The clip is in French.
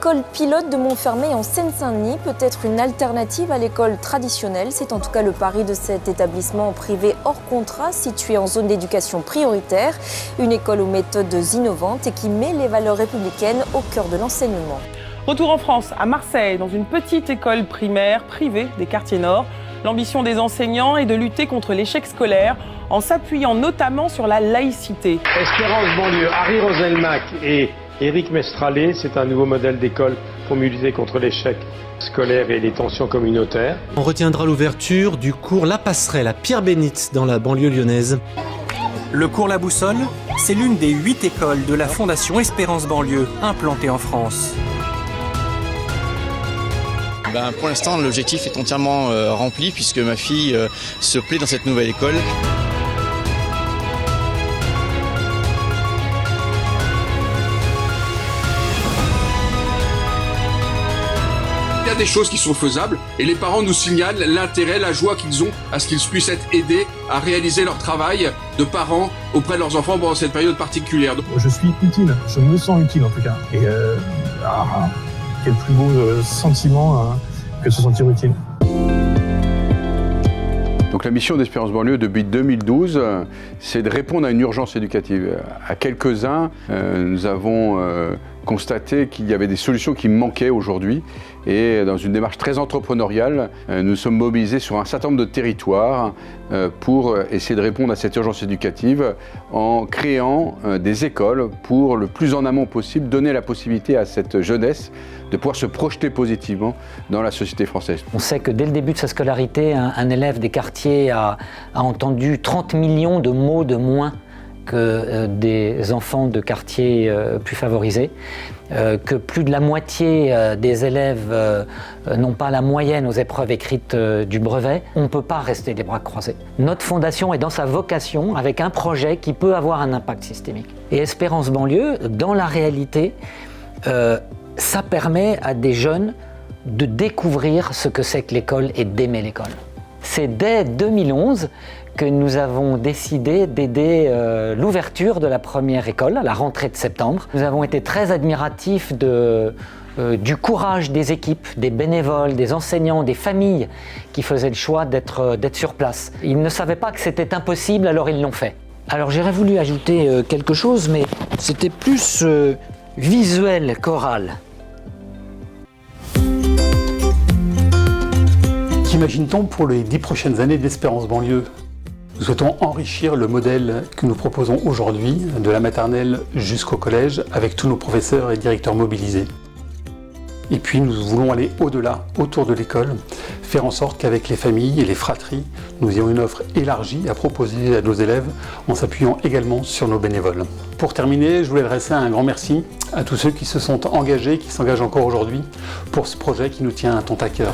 L'école pilote de Montfermeil en Seine-Saint-Denis peut être une alternative à l'école traditionnelle. C'est en tout cas le pari de cet établissement privé hors contrat situé en zone d'éducation prioritaire. Une école aux méthodes innovantes et qui met les valeurs républicaines au cœur de l'enseignement. Retour en France, à Marseille, dans une petite école primaire privée des quartiers nord. L'ambition des enseignants est de lutter contre l'échec scolaire en s'appuyant notamment sur la laïcité. Espérance banlieue, Harry Roselmack et Éric Mestralet, c'est un nouveau modèle d'école pour lutter contre l'échec scolaire et les tensions communautaires. On retiendra l'ouverture du cours La Passerelle à Pierre-Bénite dans la banlieue lyonnaise. Le cours La Boussole, c'est l'une des 8 écoles de la Fondation Espérance Banlieue implantée en France. Pour l'instant, l'objectif est entièrement rempli puisque ma fille se plaît dans cette nouvelle école. Il y a des choses qui sont faisables et les parents nous signalent l'intérêt, la joie qu'ils ont à ce qu'ils puissent être aidés à réaliser leur travail de parents auprès de leurs enfants pendant cette période particulière. Je suis utile, je me sens utile en tout cas. Et quel plus beau sentiment que de se sentir utile. Donc la mission d'Espérance Banlieue depuis 2012, c'est de répondre à une urgence éducative. À quelques-uns, nous avons constaté qu'il y avait des solutions qui manquaient aujourd'hui. Et dans une démarche très entrepreneuriale, nous sommes mobilisés sur un certain nombre de territoires pour essayer de répondre à cette urgence éducative en créant des écoles pour le plus en amont possible, donner la possibilité à cette jeunesse de pouvoir se projeter positivement dans la société française. On sait que dès le début de sa scolarité, un élève des quartiers a entendu 30 millions de mots de moins que des enfants de quartiers plus favorisés, que plus de la moitié des élèves n'ont pas la moyenne aux épreuves écrites du brevet. On ne peut pas rester les bras croisés. Notre fondation est dans sa vocation avec un projet qui peut avoir un impact systémique. Et Espérance Banlieue, dans la réalité, ça permet à des jeunes de découvrir ce que c'est que l'école et d'aimer l'école. C'est dès 2011 que nous avons décidé d'aider l'ouverture de la première école à la rentrée de septembre. Nous avons été très admiratifs du courage des équipes, des bénévoles, des enseignants, des familles qui faisaient le choix d'être sur place. Ils ne savaient pas que c'était impossible, alors ils l'ont fait. Alors j'aurais voulu ajouter quelque chose, mais c'était plus visuel qu'oral. Qu'imagine-t-on pour les 10 prochaines années d'Espérance Banlieue ? Nous souhaitons enrichir le modèle que nous proposons aujourd'hui, de la maternelle jusqu'au collège, avec tous nos professeurs et directeurs mobilisés. Et puis nous voulons aller au-delà, autour de l'école, faire en sorte qu'avec les familles et les fratries, nous ayons une offre élargie à proposer à nos élèves en s'appuyant également sur nos bénévoles. Pour terminer, je voulais adresser un grand merci à tous ceux qui se sont engagés, qui s'engagent encore aujourd'hui pour ce projet qui nous tient tant à cœur.